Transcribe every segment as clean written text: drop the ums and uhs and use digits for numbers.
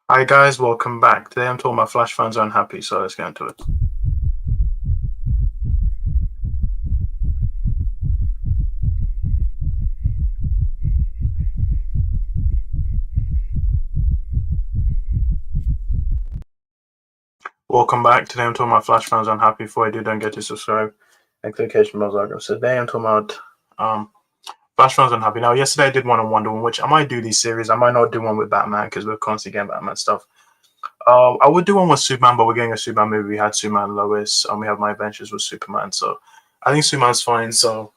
Hi guys, welcome back. Today I'm talking about Flash fans are unhappy, so let's get into it. Welcome back. Today I'm talking about Flash fans are unhappy. Before I do, don't get to subscribe and click notification bells. So today I'm talking about Flash fans are unhappy. Now, yesterday I did one on Wonder Woman, which I might do these series. I might not do one with Batman because we're constantly getting Batman stuff. I would do one with Superman, but we're getting a Superman movie. We had Superman Lois, and we have My Adventures with Superman. So I think Superman's fine. So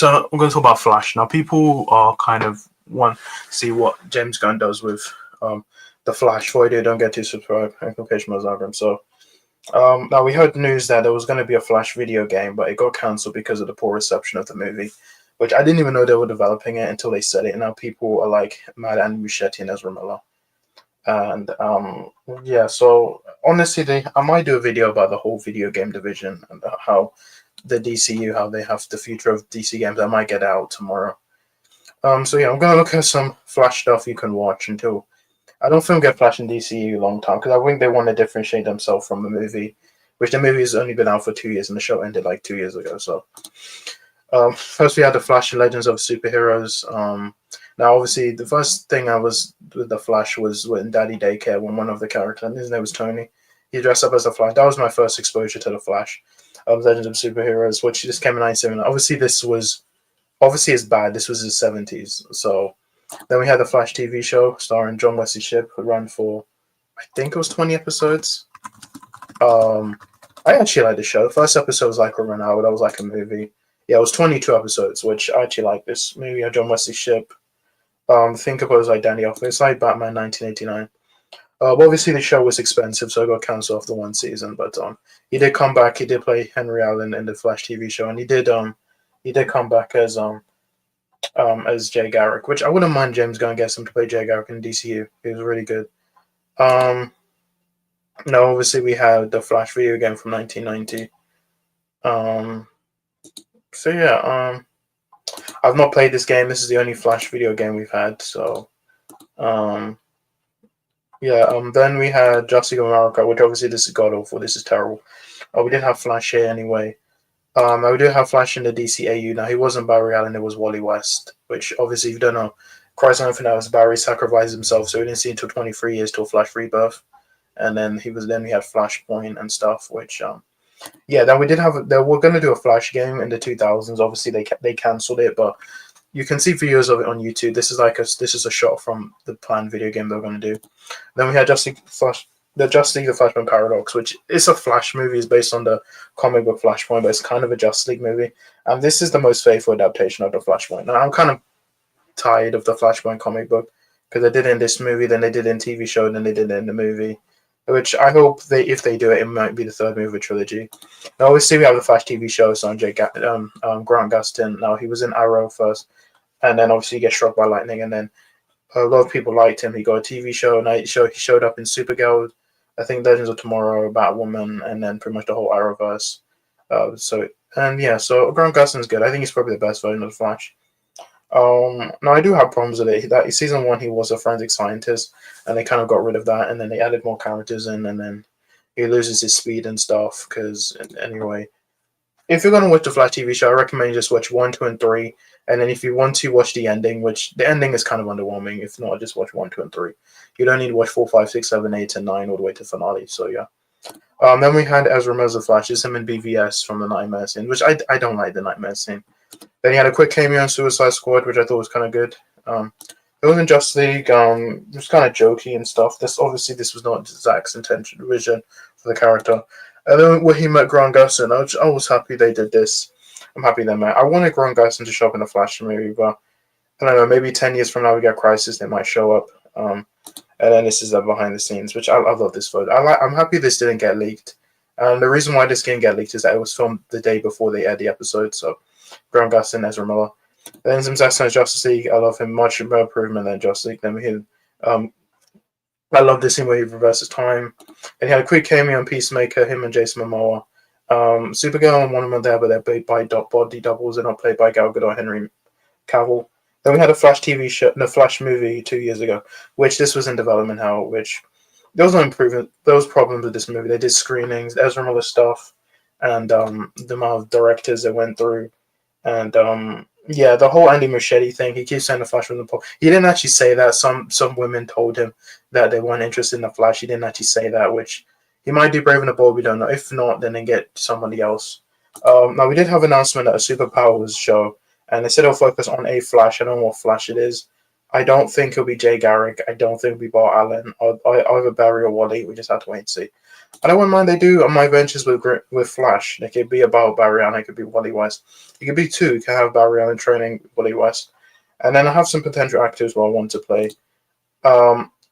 we're going to talk about Flash now. People are kind of want to see what James Gunn does with the Flash. For you don't get to subscribe and click notification. So now we heard news that there was going to be a Flash video game, but it got cancelled because of the poor reception of the movie, which I didn't even know they were developing it until they said it. And now people are like mad at Muschietti and Ezra Miller. And yeah, so honestly, I might do a video about the whole video game division and how the DCU, how they have the future of DC games. I might get out tomorrow. So yeah, I'm gonna look at some Flash stuff you can watch until I don't think get Flash in DCU a long time because I think they want to differentiate themselves from the movie, which the movie has only been out for 2 years and the show ended like 2 years ago. So first we had the Flash Legends of Superheroes. Now obviously the first thing I was with the Flash was when Daddy Daycare when one of the characters, his name was Tony. He dressed up as a Flash. That was my first exposure to the Flash of Legends of Superheroes, which just came in 97. Obviously it's bad. This was his 70s. So then we had the Flash TV show starring John Wesley Shipp, who ran for I think it was 20 episodes. Um, I actually liked the show. The first episode was like a run hour. That was like a movie. Yeah, it was 22 episodes, which I actually like this movie. Had John Wesley Shipp. Think about it was like Danny Elfman. It's like Batman 1989. But obviously the show was expensive, so it got cancelled after one season. But he did come back. He did play Henry Allen in the Flash TV show, and he did come back as Jay Garrick, which I wouldn't mind James Gunn gets him to play Jay Garrick in DCU. He was really good. Um, no, obviously we had the Flash video game from 1990. Um, so yeah, I've not played this game. This is the only Flash video game we've had. So um, yeah, then we had Justice League of America, which obviously this is god awful. This is terrible. We did have Flash here anyway. We do have Flash in the DCAU. Now, he wasn't Barry Allen, it was Wally West, which obviously, if you don't know, Christ Infinite was Barry sacrificed himself, so we didn't see until 23 years till Flash Rebirth. And then we had Flashpoint and stuff, which, yeah, then they were going to do a Flash game in the 2000s. Obviously, they cancelled it, but you can see videos of it on YouTube. This is a shot from the planned video game they're going to do. Then we had the Justice League, the Flashpoint Paradox, which is a Flash movie, is based on the comic book Flashpoint, but it's kind of a Justice League movie. And this is the most faithful adaptation of the Flashpoint. Now, I'm kind of tired of the Flashpoint comic book because they did it in this movie, then they did it in TV show, and then they did it in the movie. Which I hope if they do it, it might be the third movie of a trilogy. Now, obviously, we have the Flash TV show, starring Grant Gustin. Now, he was in Arrow first, and then obviously he gets struck by lightning, and then a lot of people liked him. He got a TV show, night show. He showed up in Supergirl, I think Legends of Tomorrow, Batwoman, and then pretty much the whole Arrowverse. So Grant Gustin's good. I think he's probably the best version of the Flash. No, I do have problems with it. That season one, he was a forensic scientist, and they kind of got rid of that, and then they added more characters in, and then he loses his speed and stuff. Because anyway, if you're gonna watch the Flash TV show, I recommend you just watch 1, 2, and 3, and then if you want to watch the ending, which the ending is kind of underwhelming. If not, just watch 1, 2, and 3. You don't need to watch 4, 5, 6, 7, 8, and 9 all the way to finale. So yeah. Then we had Ezra Miller's Flash, it's him in BVS from the Nightmare scene, which I don't like the Nightmare scene. Then he had a quick cameo on Suicide Squad, which I thought was kind of good. It was in Justice League. It was kind of jokey and stuff. This was not Zack's vision for the character. And then when he met Grant Gustin, I was happy they did this. I'm happy they met. I wanted Grant Gustin to show up in the Flash movie, but I don't know. Maybe 10 years from now we get Crisis, they might show up. And then this is the behind the scenes, which I love this photo. I'm happy this didn't get leaked. And the reason why this didn't get leaked is that it was filmed the day before they aired the episode. So Grant Gustin, Ezra Miller. And then some Zack Snyder's Justice League. I love him much more improvement than Justice League. I love this scene where he reverses time. And he had a quick cameo on Peacemaker, him and Jason Momoa. Supergirl and Wonder Woman there, but they're played by body doubles. They're not played by Gal Gadot or Henry Cavill. Then we had a Flash TV show, the Flash movie 2 years ago, which this was in development hell, which there was no improvement. There was problems with this movie. They did screenings, Ezra Miller stuff, and the amount of directors that went through, and yeah, the whole Andy Muschietti thing. He keeps saying the Flash was important. He didn't actually say that. Some women told him that they weren't interested in the Flash. He didn't actually say that, which he might do Brave and the Bold. We don't know. If not, then they get somebody else. Now we did have an announcement at a Superpowers show, and they said it'll focus on a Flash. I don't know what Flash it is. I don't think it'll be Jay Garrick. I don't think it'll be Bart Allen or either Barry or Wally. We just have to wait and see. I don't mind they do My Adventures with Flash. It could be about Barry Allen. It could be Wally West. It could be two. You can have Barry Allen training Wally West. And then I have some potential actors who I want to play.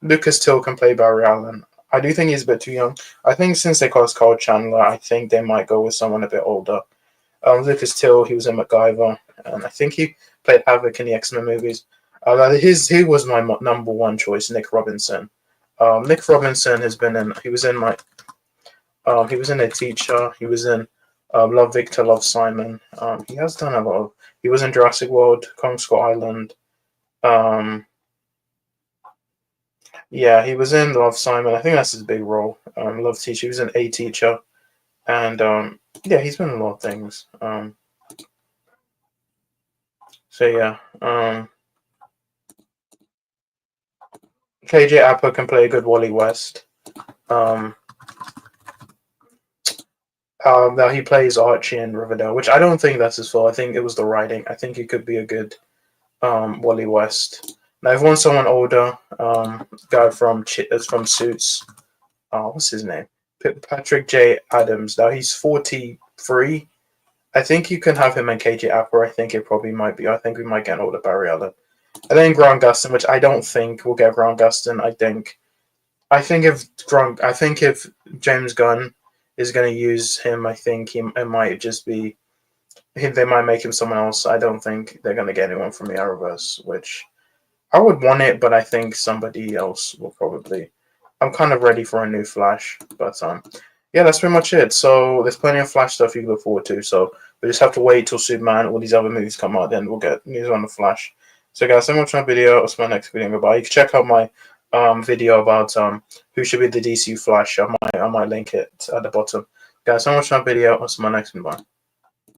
Lucas Till can play Barry Allen. I do think he's a bit too young. I think since they cast Carl Chandler, I think they might go with someone a bit older. Lucas Till, he was in MacGyver, and I think he played Havoc in the X-Men movies. He was my number one choice, Nick Robinson. Nick Robinson has been in. He was in A Teacher. He was in Love Victor, Love Simon. He has done a lot of. He was in Jurassic World, Kong Skull Island. Yeah, he was in Love Simon. I think that's his big role. Love Teacher. He was in A Teacher, and yeah, he's been in a lot of things. So yeah. KJ Apa can play a good Wally West. Now he plays Archie in Riverdale, which I don't think that's his fault. I think it was the writing. I think he could be a good Wally West. Now I've won someone older, guy from Suits. What's his name? Patrick J. Adams. Now he's 43. I think you can have him and KJ Apa. I think it probably might be. I think we might get an older Barry Allen. And then Grant Gustin, which I don't think we'll get Grant Gustin. I think if James Gunn is going to use him, I think it might just be him. They might make him someone else. I don't think they're going to get anyone from the Arrowverse, which I would want it, but I think somebody else will probably. I'm kind of ready for a new Flash, but yeah, that's pretty much it. So there's plenty of Flash stuff you can look forward to. So we just have to wait till Superman or these other movies come out, then we'll get news on the Flash. So guys, so much for my video. I'll see my next video. Goodbye. You can check out my video about who should be the DC Flash. I might link it at the bottom. Guys, so much for my video. I'll see my next one. Bye.